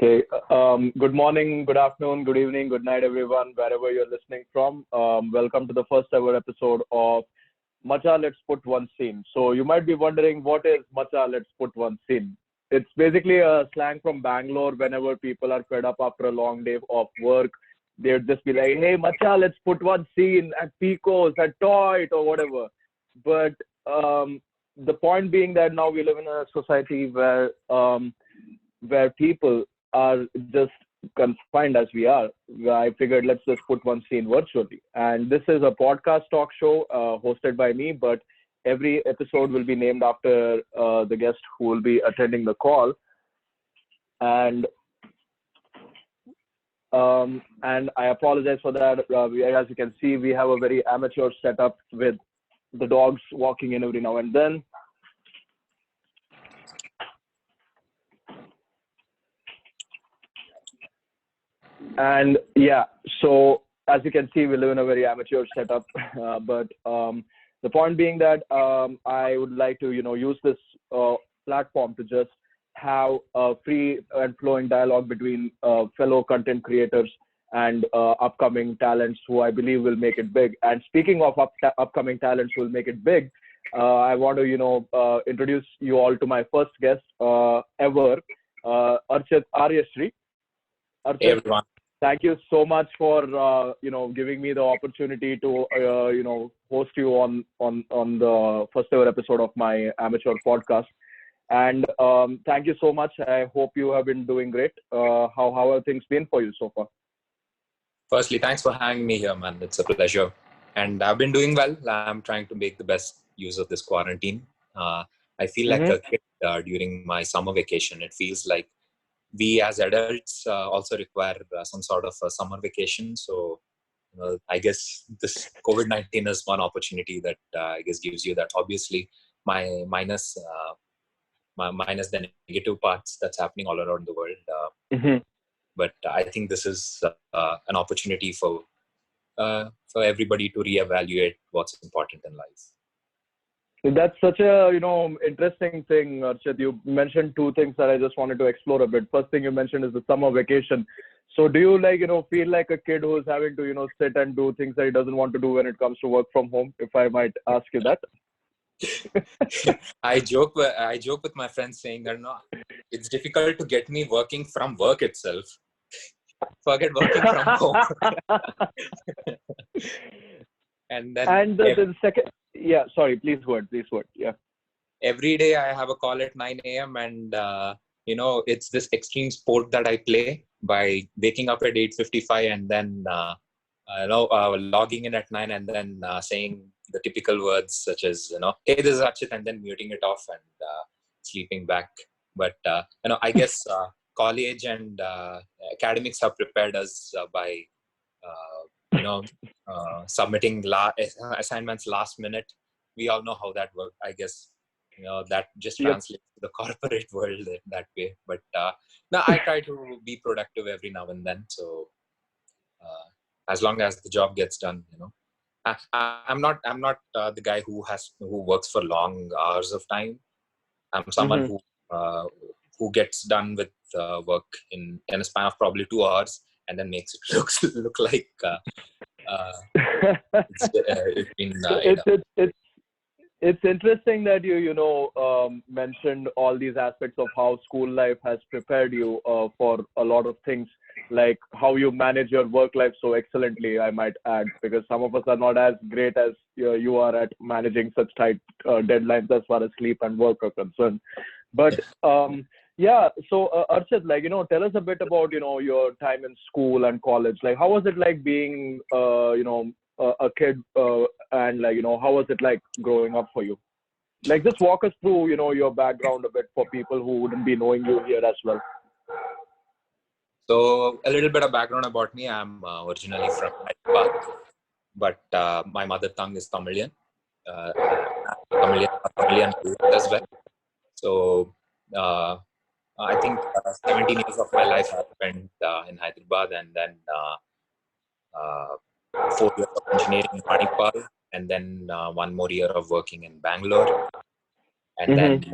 Okay. Good morning, good afternoon, good evening, good night, everyone, wherever you're listening from. Welcome to the first ever episode of Macha, Let's Put One Scene. So you might be wondering, what is Macha, Let's Put One Scene? It's basically a slang from Bangalore. Whenever people are fed up after a long day of work, they'd just be like, hey, Macha, let's put one scene at Pico's, at Toy, or whatever. But the point being that now we live in a society where people are just confined as we are. I figured let's just put one scene virtually. And this is a podcast talk show hosted by me, but every episode will be named after the guest who will be attending the call. And I apologize for that. As you can see, we have a very amateur setup with the dogs walking in every now and then. And yeah, so as you can see, we live in a very amateur setup. But the point being that I would like to, use this platform to just have a free and flowing dialogue between fellow content creators and upcoming talents who I believe will make it big. And speaking of upcoming talents who will make it big, I want to, introduce you all to my first guest ever, Archit Aryasri. Archit, Hey everyone. Thank you so much for giving me the opportunity to host you on the first ever episode of my amateur podcast. And thank you so much. I hope you have been doing great. How have things been for you so far? Firstly, thanks for having me here, man. It's a pleasure. And I've been doing well. I'm trying to make the best use of this quarantine. I feel like a kid during my summer vacation. It feels like we as adults also require some sort of a summer vacation. So I guess this COVID-19 is one opportunity that I guess gives you that. Obviously, minus the negative parts that's happening all around the world. But I think this is an opportunity for everybody to reevaluate what's important in life. That's such a interesting thing, Archit. You mentioned two things that I just wanted to explore a bit. First thing you mentioned is the summer vacation. So do you feel like a kid who's having to sit and do things that he doesn't want to do when it comes to work from home? If I might ask you that. I joke with my friends saying that no, it's difficult to get me working from work itself. Forget working from home. And the second, yeah, sorry, please go ahead. Yeah. Every day I have a call at 9 a.m. and it's this extreme sport that I play by waking up at 8:55 and then logging in at 9 and then saying the typical words such as hey, this is Archit, and then muting it off and sleeping back. But I guess college and academics have prepared us by submitting assignments last minute. We all know how that works. I guess that just translates to the corporate world that way. But no, I try to be productive every now and then. So as long as the job gets done, I'm not the guy who works for long hours of time. I'm someone who gets done with work in a span of probably 2 hours and then makes it look like it's interesting that you mentioned all these aspects of how school life has prepared you for a lot of things, like how you manage your work life so excellently, I might add, because some of us are not as great as you are at managing such tight deadlines as far as sleep and work are concerned. But yeah, so Archit, tell us a bit about your time in school and college. Like, how was it like being a kid, and how was it like growing up for you? Like, just walk us through your background a bit for people who wouldn't be knowing you here as well. So a little bit of background about me. I'm originally from Hyderabad, but my mother tongue is Tamilian. Tamilian as well. So I think 17 years of my life I spent in Hyderabad, and then 4 years of engineering in Manipal, and then 1 more year of working in Bangalore, and then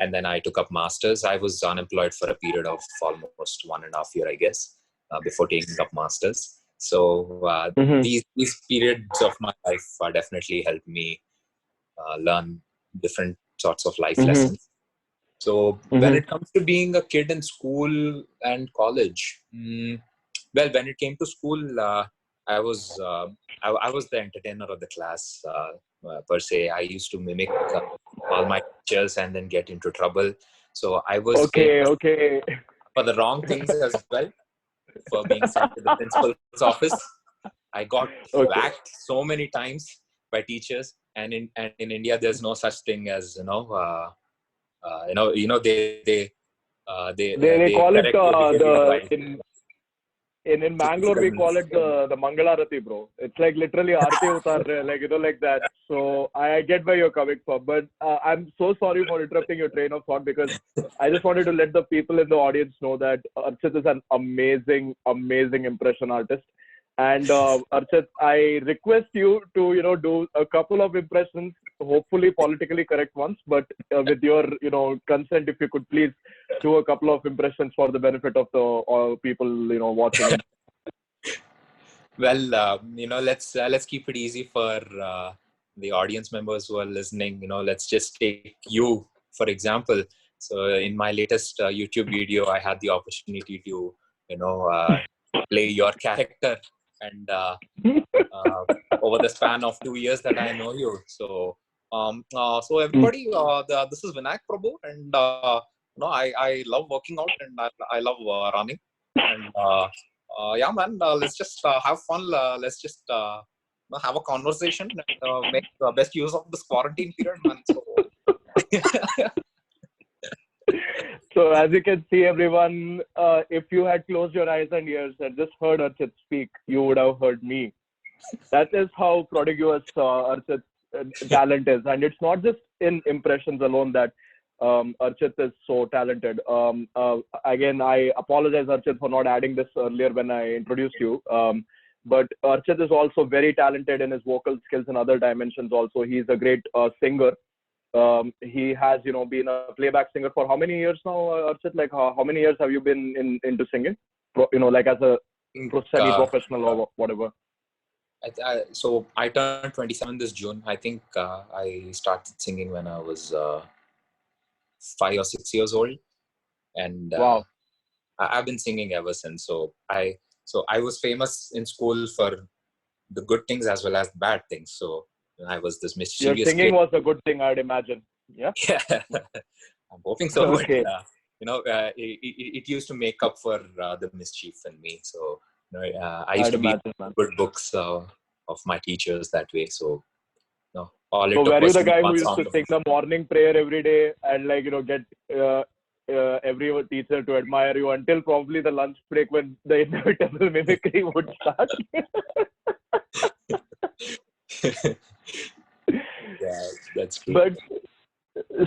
and then I took up masters. I was unemployed for a period of almost 1.5 years, I guess, before taking up masters. So these periods of my life definitely helped me learn different sorts of life lessons. So when it comes to being a kid in school and college, well, when it came to school, I was I was the entertainer of the class per se. I used to mimic all my teachers and then get into trouble. So I was famous for the wrong things as well, for being sent to the principal's office. I got whacked so many times by teachers, and in India, there's no such thing as They call it correct you, they give you advice. In Bangalore we call it the Mangalarati, bro. It's like literally Aarti utar rahe, like like that. So I get where you're coming from, but I'm so sorry for interrupting your train of thought, because I just wanted to let the people in the audience know that Archit is an amazing impression artist. And Archit, I request you to do a couple of impressions, hopefully politically correct ones, but with your consent, if you could please do a couple of impressions for the benefit of the people watching. Well, let's keep it easy for the audience members who are listening. Let's just take you for example. So in my latest YouTube video, I had the opportunity to play your character, and over the span of 2 years that I know you. So so everybody, this is Vinayak Prabhu, and I love working out, and I love running, and yeah, man, let's just have fun. Let's just have a conversation and make the best use of this quarantine period, man. So. So as you can see, everyone, if you had closed your eyes and ears and just heard Archit speak, you would have heard me. That is how prodigious Archit's talent is. And it's not just in impressions alone that Archit is so talented. Again, I apologize, Archit, for not adding this earlier when I introduced you. But Archit is also very talented in his vocal skills and other dimensions also. He's a great singer. He has, been a playback singer for how many years now, Archit? Like, how many years have you been into singing? Like as a semi-professional or whatever. So I turned 27 this June. I think I started singing when I was 5 or 6 years old, and wow. I've been singing ever since. So I was famous in school for the good things as well as the bad things. So I was this mischievous Your singing kid. was a good thing, I'd imagine. Yeah. Yeah, I'm hoping so. Okay. But, it used to make up for the mischief in me. So I used to be good books of my teachers that way. So all it so took were was you the guy who one used song to sing the morning prayer every day and get every teacher to admire you until probably the lunch break when the inevitable mimicry would start? Yeah, that's true. But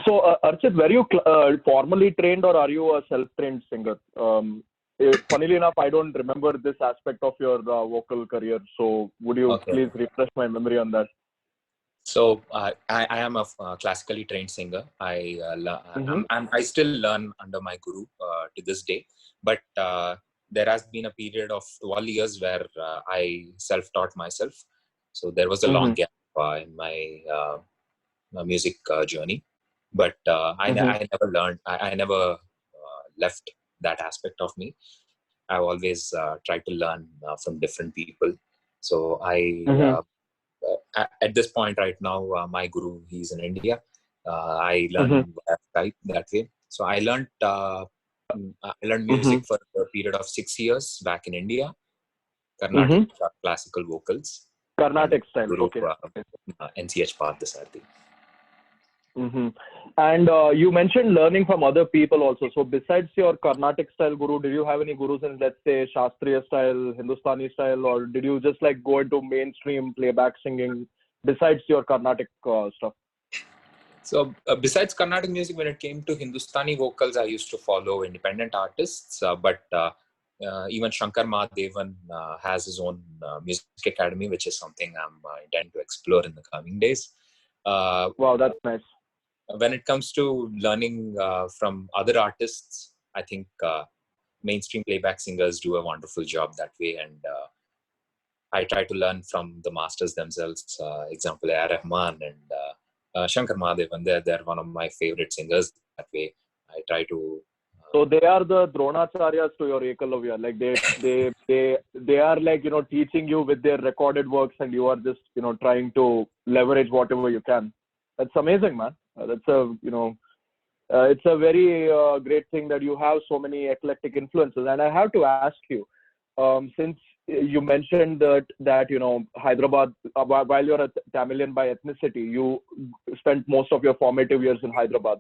so Archit, were you formally trained or are you a self-trained singer? Funnily enough, I don't remember this aspect of your vocal career. So would you please refresh my memory on that? So I am a classically trained singer. I still learn under my guru to this day. But there has been a period of 12 years where I self-taught myself. So there was a long gap in my music journey. But I never learned. I never left that aspect of me. I've always tried to learn from different people. So at this point right now, my guru, he's in India. I learned Skype that way. So I learned music for a period of 6 years back in India. Carnatic classical vocals. Carnatic style. Guru, okay. NCH Parthasarathy. And you mentioned learning from other people also. So besides your Carnatic style guru, did you have any gurus in, let's say, Shastriya style, Hindustani style, or did you just go into mainstream playback singing besides your Carnatic stuff? So besides Carnatic music, when it came to Hindustani vocals, I used to follow independent artists. But even Shankar Mahadevan has his own music academy, which is something I'm intending to explore in the coming days. Wow, that's nice. when it comes to learning from other artists, I think mainstream playback singers do a wonderful job that way, and I try to learn from the masters themselves. Example, A. R. Rahman and Shankar Mahadevan. They're one of my favorite singers that way. I try to. So they are the Dronacharyas to your Ekalavya. Like they are like, teaching you with their recorded works, and you are just, trying to leverage whatever you can. That's amazing, man. That's it's a very great thing that you have so many eclectic influences. And I have to ask you, since you mentioned that Hyderabad, while you're a Tamilian by ethnicity, you spent most of your formative years in Hyderabad.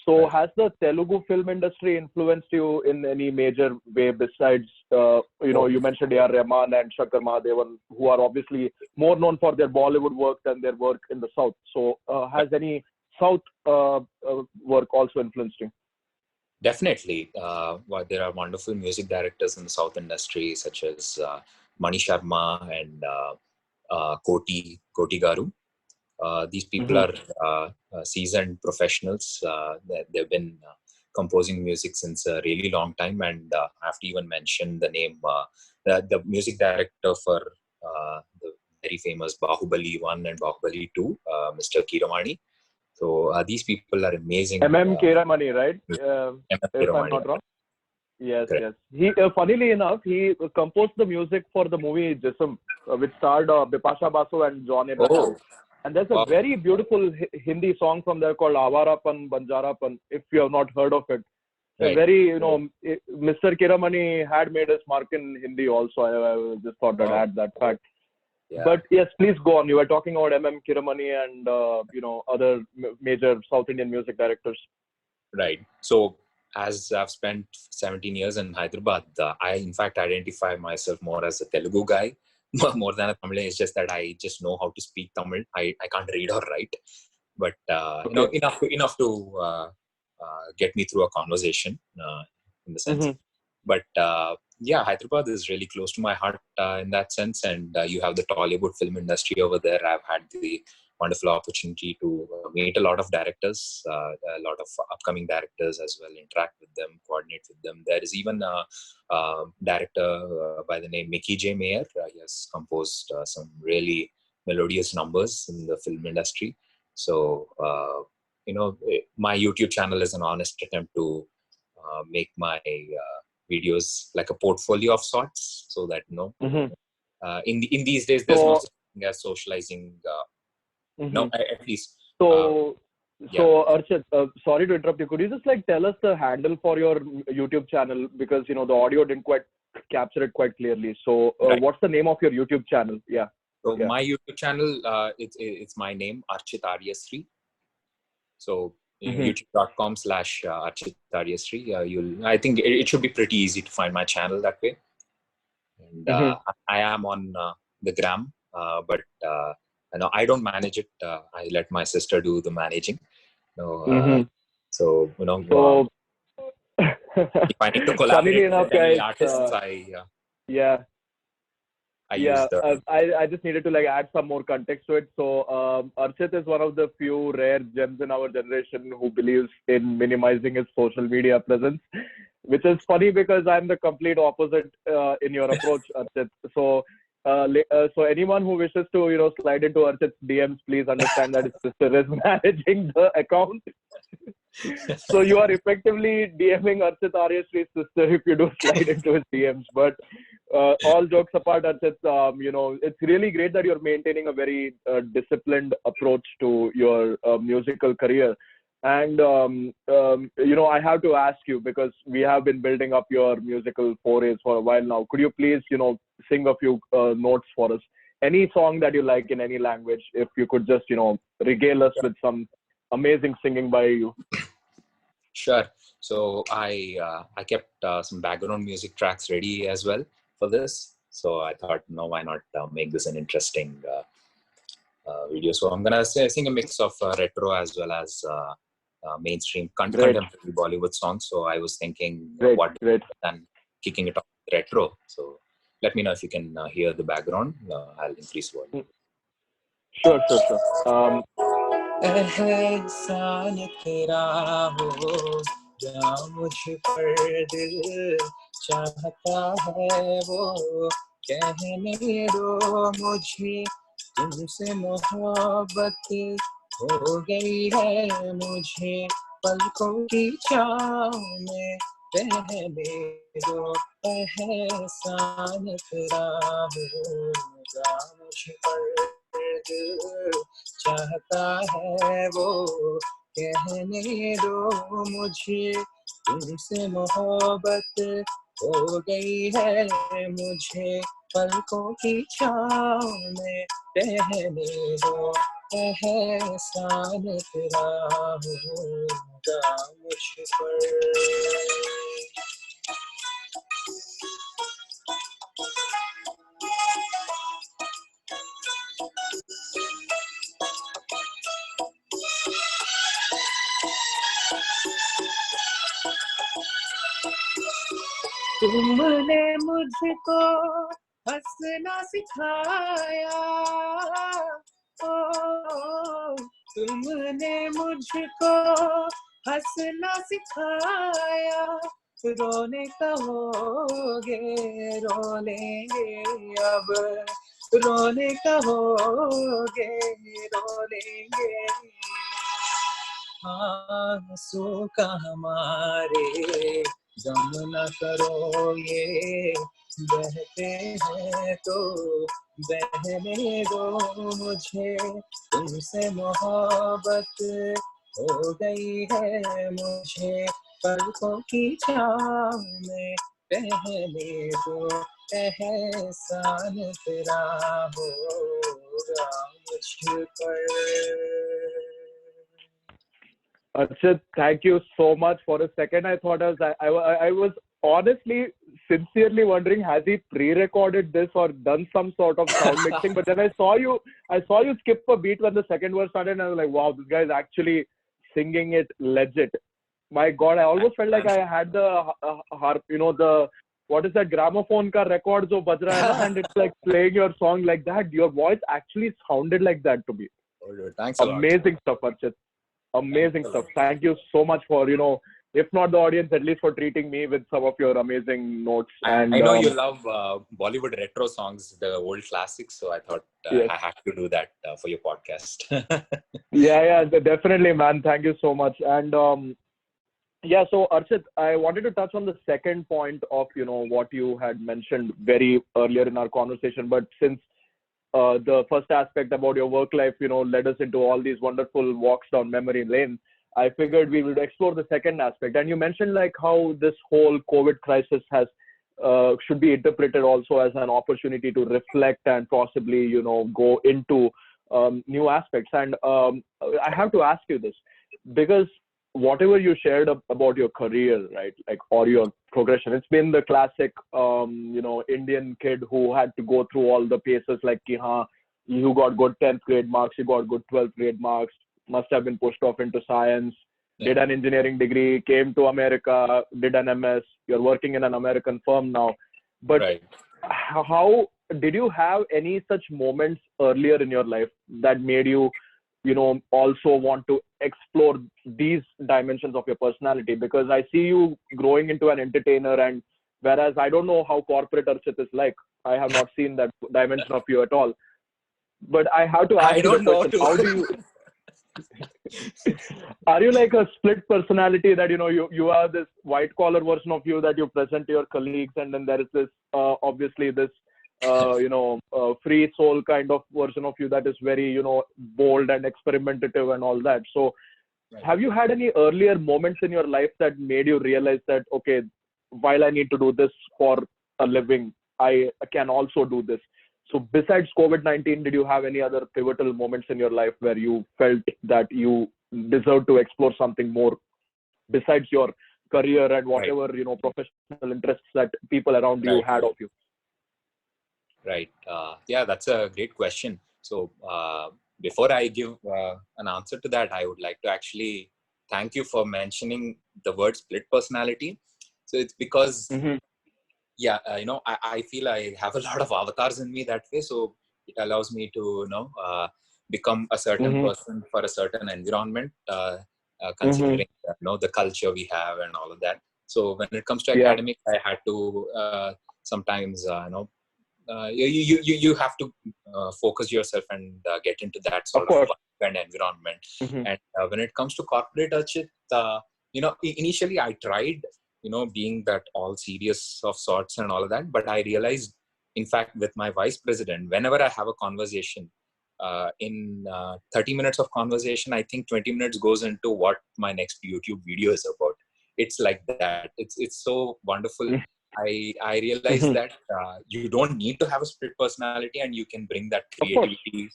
So Right. has the Telugu film industry influenced you in any major way besides, you mentioned A.R. Rahman and Shankar Mahadevan, who are obviously more known for their Bollywood work than their work in the South. So has any South work also influenced you? Definitely. There are wonderful music directors in the South industry, such as Mani Sharma and Koti Garu. These people are seasoned professionals. They've been composing music since a really long time, and I have to even mention the name, the music director for the very famous Bahubali 1 and Bahubali 2, Mr. Kiramani. So these people are amazing. M.M. Keeramani, right? M.M. If I'm Keeramani. not wrong. Yes, Correct. yes. He, funnily enough, he composed the music for the movie Jism, which starred Bipasha Basu and John Abraham. Oh, And there's a wow. very beautiful Hindi song from there called Avarapan Banjarapan, if you have not heard of it. Right. A very, Mr. Kiramani had made his mark in Hindi also. I just thought I'd add that fact. Yeah. But yes, please go on. You were talking about M.M. Kiramani and, other major South Indian music directors. Right. So as I've spent 17 years in Hyderabad, I in fact identify myself more as a Telugu guy, more than a Tamilian. It's just that I just know how to speak Tamil. I can't read or write, but Okay. enough to get me through a conversation in the sense. But yeah, Hyderabad is really close to my heart in that sense, and you have the Tollywood film industry over there. I've had the wonderful opportunity to meet a lot of directors, a lot of upcoming directors as well, interact with them, coordinate with them. There is even a director by the name Mickey J. Mayer. He has composed some really melodious numbers in the film industry. So, my YouTube channel is an honest attempt to make my videos like a portfolio of sorts, so that in these days there's no such thing as socializing. At least. So Yeah. Archit, sorry to interrupt you. Could you just tell us the handle for your YouTube channel, because the audio didn't quite capture it quite clearly. So Right. what's the name of your YouTube channel? Yeah. So my YouTube channel, it's my name, Archit Aryasri. So youtube.com/Archit Aryasri. I think it should be pretty easy to find my channel that way. And I am on the gram, but I don't manage it. I let my sister do the managing. So if I need to collaborate enough, with any guys, artists, I just needed to add some more context to it. So Archit is one of the few rare gems in our generation who believes in minimizing his social media presence, which is funny because I'm the complete opposite in your approach, Archit. So so anyone who wishes to slide into Archit's DMs, please understand that his sister is managing the account. So you are effectively DMing Archit Aryasri's sister if you do slide into his DMs. But all jokes apart, Archit, it's really great that you're maintaining a very disciplined approach to your musical career. And I have to ask you, because we have been building up your musical forays for a while now. Could you please sing a few notes for us? Any song that you like in any language, if you could just regale us with some amazing singing by you. Sure. So I kept some background music tracks ready as well for this. So I thought, why not make this an interesting video? So I'm gonna sing a mix of retro as well as mainstream contemporary Bollywood songs. So I was thinking, what than kicking it off with retro. So let me know if you can hear the background. I'll increase volume. Sure. एहसान तेरा हो या मुझ पर दिल चाहता है वो कहने दो मुझे तुमसे मोहब्बत हो गई है मुझे पलकों की छाँव में रहने दो एहसान तेरा होगा मुझ पर दिल चाहता है वो कहने दो मुझे तुमसे मोहब्बत हो गई है मुझे पलकों की छाँव में रहने दो एहसान तेरा होगा मुझ पर तुमने मुझको हंसना सिखाया ओ तुमने मुझको हंसना सिखाया रोने कहोगे रो लेंगे अब रोने कहोगे रो लेंगे आंसू का हमारे गम न करो ये बहते हैं तो बहने दो मुझे तुमसे मोहब्बत हो गई है मुझे पलकों की छाँव में रहने दो एहसान तेरा होगा मुझ पर Archit, thank you so much. For a second, I thought I was honestly, sincerely wondering, has he pre-recorded this or done some sort of sound mixing? But then I saw you skip a beat when the second verse started, and I was like, wow, this guy is actually singing it legit. My God, I almost felt like I had the harp, the what is that gramophone ka record jo baj raha hai na, and it's like playing your song like that. Your voice actually sounded like that to me. Oh, dude, thanks a lot. Amazing stuff, Archit. Amazing stuff. Thank you so much for, if not the audience, at least for treating me with some of your amazing notes. And I know you love Bollywood retro songs, the old classics. So I thought yes. I had to do that for your podcast. Yeah, definitely, man. Thank you so much. And yeah, so Archit, I wanted to touch on the second point of, what you had mentioned very earlier in our conversation. But since the first aspect about your work life, led us into all these wonderful walks down memory lane, I figured we would explore the second aspect. And you mentioned like how this whole COVID crisis has should be interpreted also as an opportunity to reflect and possibly, go into new aspects. And I have to ask you this because whatever you shared about your career, right, like, or your progression, it's been the classic, Indian kid who had to go through all the paces, like, you got good 10th grade marks, you got good 12th grade marks, must have been pushed off into science, did an engineering degree, came to America, did an MS, you're working in an American firm now. But right. How did you have any such moments earlier in your life that made you, also want to explore these dimensions of your personality? Because I see you growing into an entertainer, and whereas I don't know how corporate Archit is like, I have not seen that dimension of you at all. But I have to ask you the question: how do you? Are you like a split personality that you are this white collar version of you that you present to your colleagues, and then there is this obviously this free soul kind of version of you that is very bold and experimentative and all that? So have you had any earlier moments in your life that made you realize that, okay, while I need to do this for a living, I can also do this? So besides COVID-19, did you have any other pivotal moments in your life where you felt that you deserve to explore something more besides your career and whatever, professional interests that people around you had of you? Right. Yeah, that's a great question. So before I give an answer to that, I would like to actually thank you for mentioning the word split personality. So it's because, I feel I have a lot of avatars in me that way. So it allows me to, become a certain person for a certain environment, considering the culture we have and all of that. So when it comes to academics, I had to sometimes you have to focus yourself and get into that sort of and environment. And when it comes to corporate, Archit, initially I tried being that all serious of sorts and all of that, but I realized, in fact, with my vice president, whenever I have a conversation, in 30 minutes of conversation, I think 20 minutes goes into what my next YouTube video is about. It's like that. It's so wonderful. I realized that you don't need to have a split personality, and you can bring that creativity,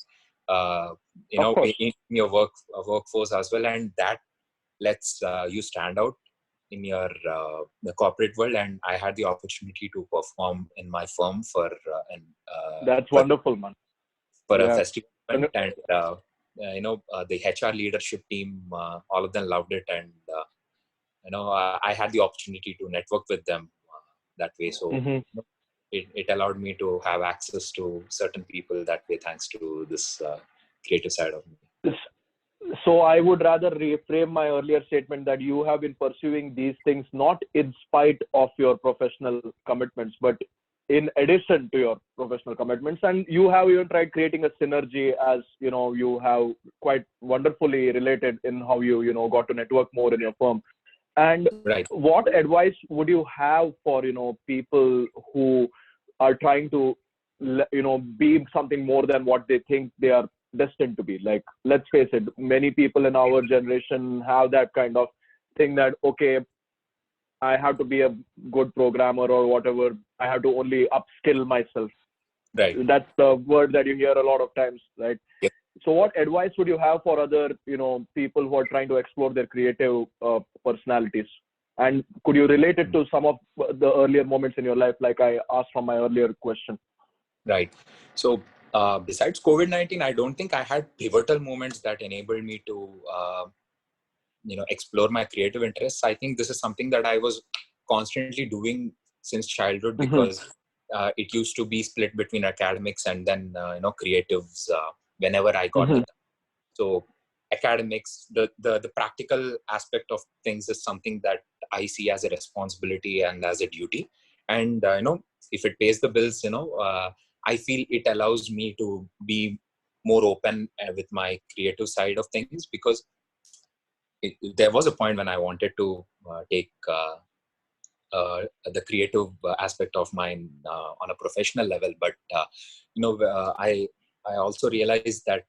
in your workforce as well, and that lets you stand out in your the corporate world. And I had the opportunity to perform in my firm for that's wonderful, man. For a festival, and the HR leadership team, all of them loved it, and I had the opportunity to network with them that way. So it allowed me to have access to certain people that way, thanks to this creative side of me. So I would rather reframe my earlier statement that you have been pursuing these things not in spite of your professional commitments, but in addition to your professional commitments. And you have even tried creating a synergy, as you have quite wonderfully related in how you got to network more in your firm. And what advice would you have for people who are trying to be something more than what they think they are destined to be? Like, let's face it, many people in our generation have that kind of thing that, okay, I have to be a good programmer or whatever. I have to only upskill myself. Right. That's the word that you hear a lot of times, right? Yep. So what advice would you have for other, people who are trying to explore their creative personalities? And could you relate it to some of the earlier moments in your life, like I asked from my earlier question? Right. So besides COVID-19, I don't think I had pivotal moments that enabled me to, explore my creative interests. I think this is something that I was constantly doing since childhood, because it used to be split between academics and then, creatives whenever I got the time. So academics, the practical aspect of things is something that I see as a responsibility and as a duty. And, if it pays the bills, I feel it allows me to be more open with my creative side of things, because there was a point when I wanted to take the creative aspect of mine on a professional level. But, I also realized that,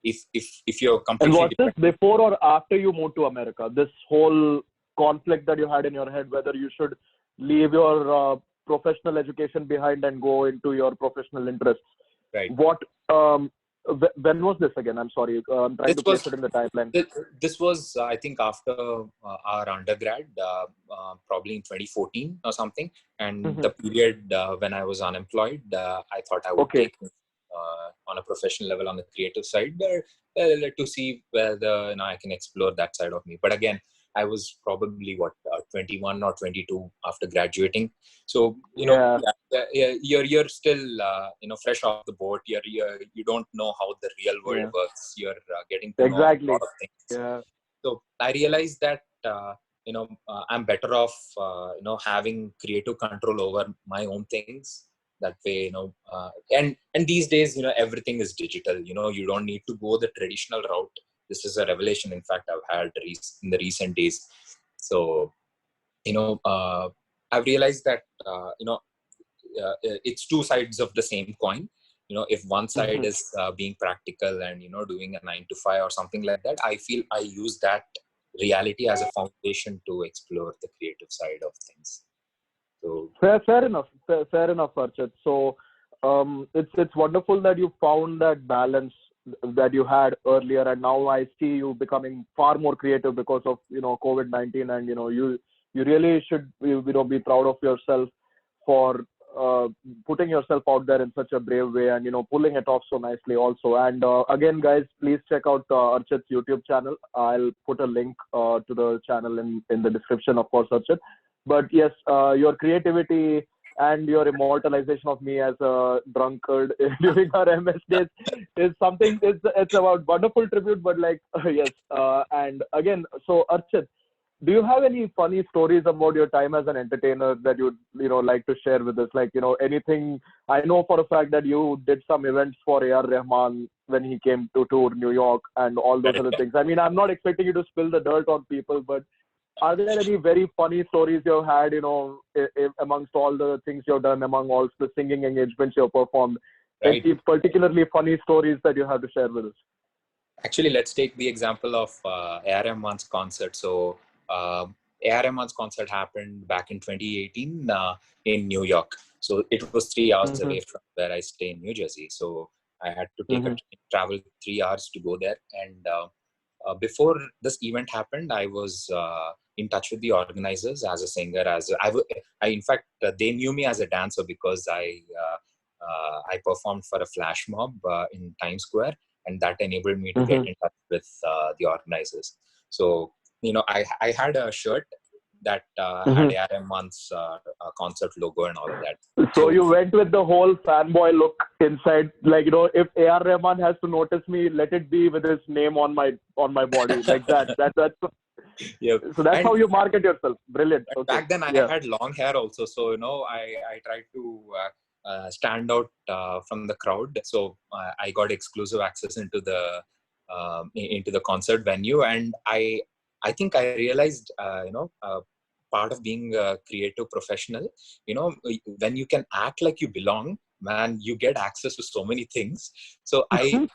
if you're completely... And was this before or after you moved to America? This whole conflict that you had in your head, whether you should leave your professional education behind and go into your professional interests. Right. When was this again? I'm sorry. I'm trying to place it in the timeline. This was, I think, after our undergrad, probably in 2014 or something. And the period when I was unemployed, I thought I would take on a professional level on the creative side, to see whether I can explore that side of me. But again, I was probably 21 or 22 after graduating. So you're still fresh off the boat. You don't know how the real world works. You're getting to know a lot of things. Yeah. So I realized that I'm better off having creative control over my own things. That way, and these days, everything is digital. You don't need to go the traditional route. This is a revelation, in fact, I've had in the recent days. So, I've realized that, it's two sides of the same coin. If one side is being practical and, doing a 9 to 5 or something like that, I feel I use that reality as a foundation to explore the creative side of things. So fair enough, Archit. So it's wonderful that you found that balance that you had earlier, and now I see you becoming far more creative because of COVID-19, and you really should be proud of yourself for putting yourself out there in such a brave way, and pulling it off so nicely also. And again, guys, please check out Archit's YouTube channel. I'll put a link to the channel in the description, of course, Archit. But yes, your creativity and your immortalization of me as a drunkard during our MS days is something. It's a wonderful tribute, but like yes. And again, so Archit, do you have any funny stories about your time as an entertainer that you'd like to share with us? Like anything. I know for a fact that you did some events for A.R. Rahman when he came to tour New York and all those other things. I mean, I'm not expecting you to spill the dirt on people, but are there any very funny stories you've had, amongst all the things you've done, among all the singing engagements you've performed? Right. Any particularly funny stories that you have to share with us? Actually, let's take the example of A.R. Rahman's concert. So, A.R. Rahman's concert happened back in 2018 in New York. So, it was 3 hours away from where I stay in New Jersey. So, I had to take a train, travel 3 hours to go there. And before this event happened, I was in touch with the organizers as a singer. In fact, they knew me as a dancer because I performed for a flash mob in Times Square, and that enabled me to get in touch with the organizers. So, I had a shirt that had A.R. Rahman's concert logo and all of that. So you went with the whole fanboy look inside, like if A.R. Rahman has to notice me, let it be with his name on my body, like that. That's Yep. So that's how you market yourself. Brilliant. Okay. Back then, I had long hair also, so I tried to stand out from the crowd. So I got exclusive access into the concert venue, and I think I realized part of being a creative professional, when you can act like you belong, man, you get access to so many things. So I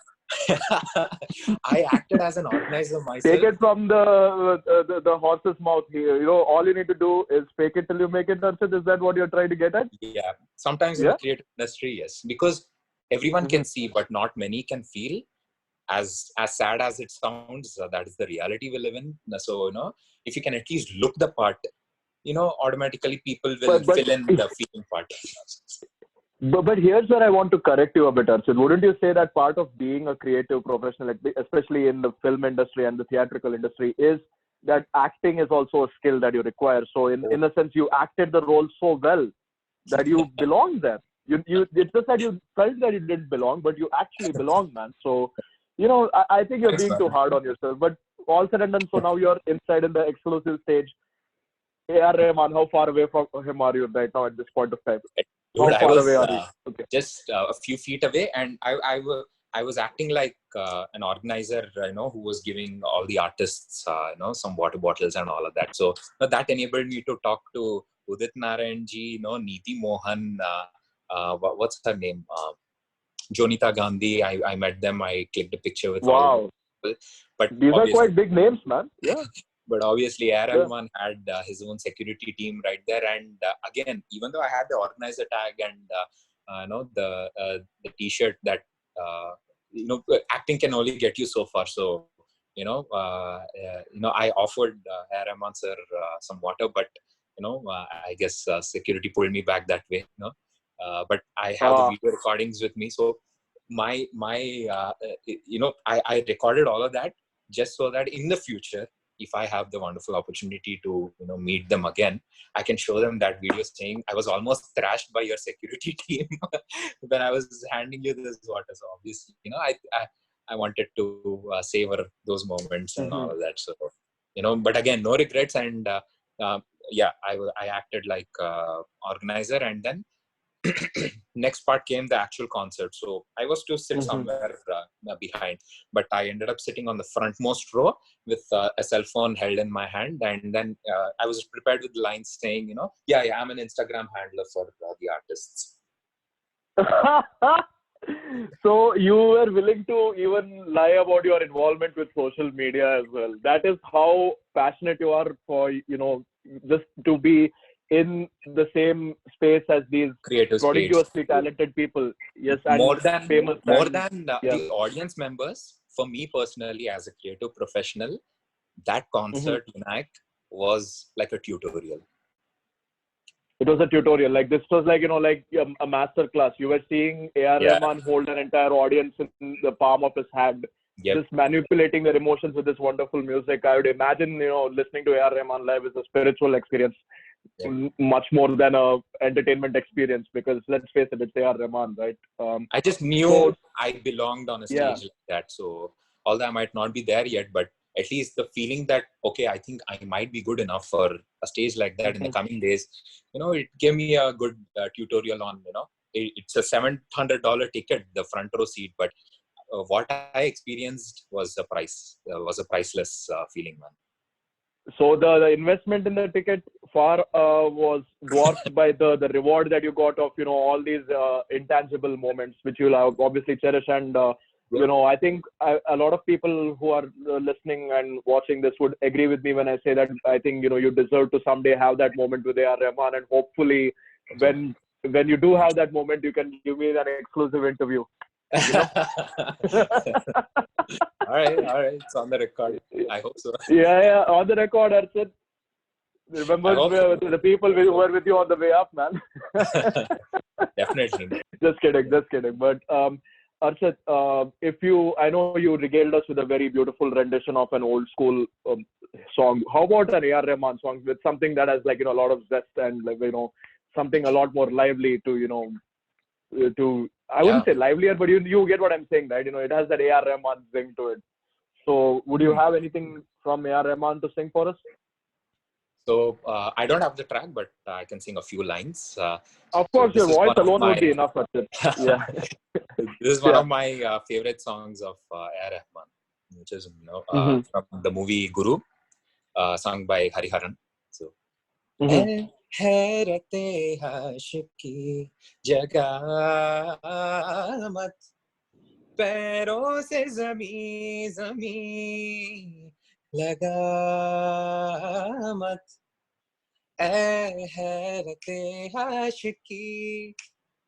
acted as an organizer myself. Take it from the horse's mouth here. All you need to do is fake it till you make it. Archit, is that what you're trying to get at? Yeah. Sometimes in the creative industry, yes, because everyone can see, but not many can feel. As sad as it sounds, that is the reality we live in. So if you can at least look the part, automatically people will fill in the feeling part. But here's where I want to correct you a bit, Archit. Wouldn't you say that part of being a creative professional, especially in the film industry and the theatrical industry, is that acting is also a skill that you require? So in a sense, you acted the role so well that you belong there. It's just that you felt that you didn't belong, but you actually belong, man. So, I think you're being too hard on yourself. But all said and done, so now you're inside in the exclusive stage. A.R. Rahman, how far away from him are you right now at this point of time? Dude, how far away are you? Okay. Just a few feet away, and I was acting like an organizer, who was giving all the artists, some water bottles and all of that. So that enabled me to talk to Udit Narayanji, Neeti Mohan, what's her name? Jonita Gandhi. I met them. I clicked a picture with all of them. But these are quite big names, man. Yeah. But obviously, A.R. Rahman had his own security team right there. And again, even though I had the organizer tag and the T-shirt that acting can only get you so far. So I offered A.R. Rahman sir some water, but I guess security pulled me back that way. But I have the video recordings with me, so I recorded all of that just so that in the future, if I have the wonderful opportunity to meet them again, I can show them that video saying I was almost thrashed by your security team when I was handing you this water. So obviously, I wanted to savor those moments and all of that. So but again, no regrets. And I acted like organizer, and then next part came the actual concert. So I was to sit somewhere behind, but I ended up sitting on the frontmost row with a cell phone held in my hand. And then I was prepared with lines saying, I'm an Instagram handler for the artists. So you were willing to even lie about your involvement with social media as well. That is how passionate you are for, just to be in the same space as these prodigiously talented people. Yes, and more than famous. The audience members. For me personally, as a creative professional, that concert, Vinayak, was like a tutorial. It was a tutorial. Like this was like a master class. You were seeing A.R. Rahman hold an entire audience in the palm of his hand. Just manipulating their emotions with this wonderful music. I would imagine, listening to A.R. Rahman live is a spiritual experience. much more than a entertainment experience, because let's face it, it's A.R. Rahman, right? I just knew so, I belonged on a yeah. stage like that. So although I might not be there yet, but at least the feeling that, okay, I think I might be good enough for a stage like that in the coming days, it gave me a good tutorial on, it's a $700 ticket, the front row seat, but what I experienced was a priceless feeling, man. So the investment in the ticket far was dwarfed by the reward that you got of all these intangible moments which you'll obviously cherish. And I think a lot of people who are listening and watching this would agree with me when I say that I think you deserve to someday have that moment with A.R. Rahman, and hopefully when you do have that moment, you can give me an exclusive interview. All right, it's on the record. I hope so. Yeah, on the record, Archit. Remember the people who were with you on the way up, man. Definitely. Just kidding. But Archit, I know you regaled us with a very beautiful rendition of an old school song. How about an A.R. Rahman song with something that has a lot of zest and something a lot more lively to I wouldn't say livelier, but you get what I'm saying, right? It has that A.R. Rahman zing to it. So would you have anything from A.R. Rahman to sing for us? So I don't have the track, but I can sing a few lines. Of course, your voice alone would be enough. Yeah. This is one of my favorite songs of A.R. Rahman, which is from the movie Guru, sung by Hariharan. So. हैरते आशिकी जगह मत पैरों से ज़मीं लगा मत ऐ हैरते आशिकी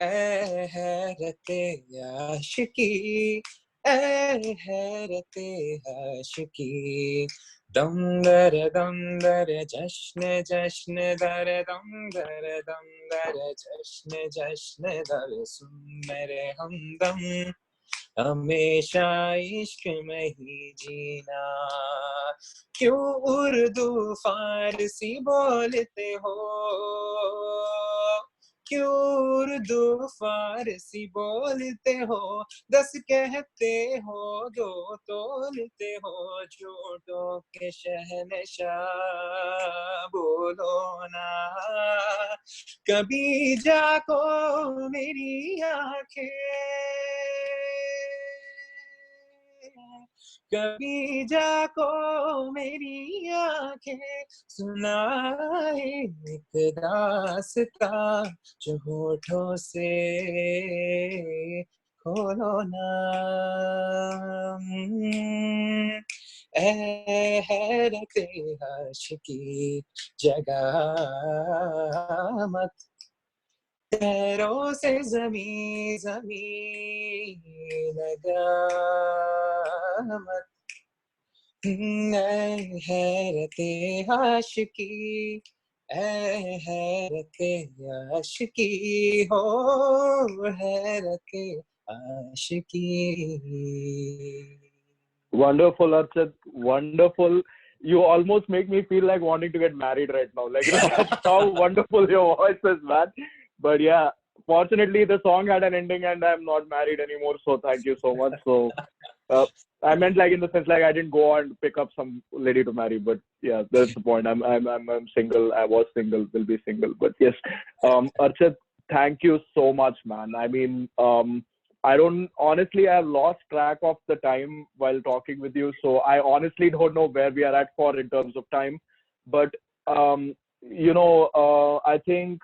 ऐ हैरते आशिकी ऐ हैरते आशिकी दम दर जश्न दर दम दर जश्न दर सुन मेरे हमदम हमेशा इश्क में ही जीना क्यों उर्दू फारसी बोलते हो क्यों उर्दू फारसी बोलते हो 10 कहते हो 2 तोलते हो झूठों के शहनशाह बोलो ना कभी जाको मेरी आंखें कभी जाको मेरी आंखें सुनाए एक दास्ता जो होठों से खोलो ना ऐ हैरते आशिकी जगह मत पैरों से ज़मीं लगा मत ऐ हैरते आशिकी ऐ हैरते आशिकी हो हैरते आशिकी. Wonderful, Archit. Wonderful. You almost make me feel like wanting to get married right now. That's how wonderful your voice is, man. But yeah, fortunately, the song had an ending and I'm not married anymore. So thank you so much. So I meant in the sense I didn't go and pick up some lady to marry. But yeah, that's the point. I'm single. I was single. Will be single. But yes, Archit, thank you so much, man. I mean, I've lost track of the time while talking with you. So I honestly don't know where we are at in terms of time. But, I think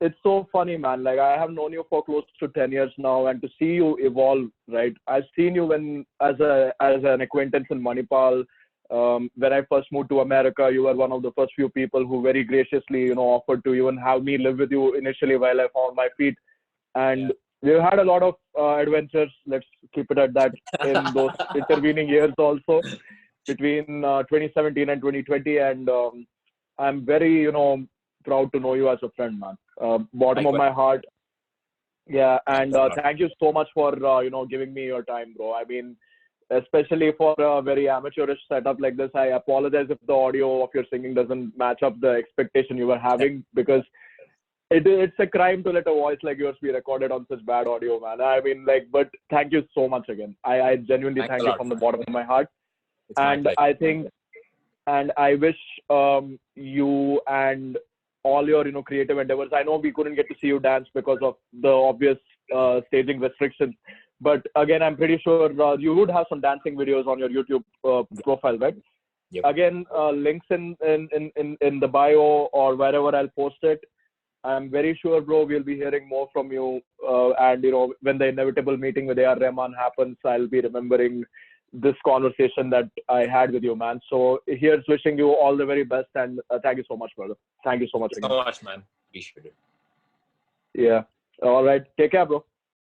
it's so funny, man. I have known you for close to 10 years now, and to see you evolve, right? I've seen you as an acquaintance in Manipal. When I first moved to America, you were one of the first few people who very graciously, offered to even have me live with you initially while I found my feet. And we've had a lot of adventures, let's keep it at that, in those intervening years also, between 2017 and 2020. And I'm very, proud to know you as a friend, man. Bottom of my heart. Yeah, and thank you so much for, giving me your time, bro. I mean, especially for a very amateurish setup like this. I apologize if the audio of your singing doesn't match up the expectation you were having, because it's a crime to let a voice like yours be recorded on such bad audio, man. I mean, like, but thank you so much again. I genuinely Thanks thank a you lot, from the man. bottom of my heart. It's my And pleasure. I think, and I wish you and all your, you know, creative endeavors. I know we couldn't get to see you dance because of the obvious staging restrictions, but again, I'm pretty sure you would have some dancing videos on your YouTube profile, right? Yep. Again, links in the bio or wherever I'll post it. I'm very sure, bro, we'll be hearing more from you. And, you know, when the inevitable meeting with A.R. Rahman happens, I'll be remembering this conversation that I had with you, man. So here's wishing you all the very best. And thank you so much, brother. Thank you so much Thank you again. so much, man. Appreciate it. Yeah. All right. Take care, bro.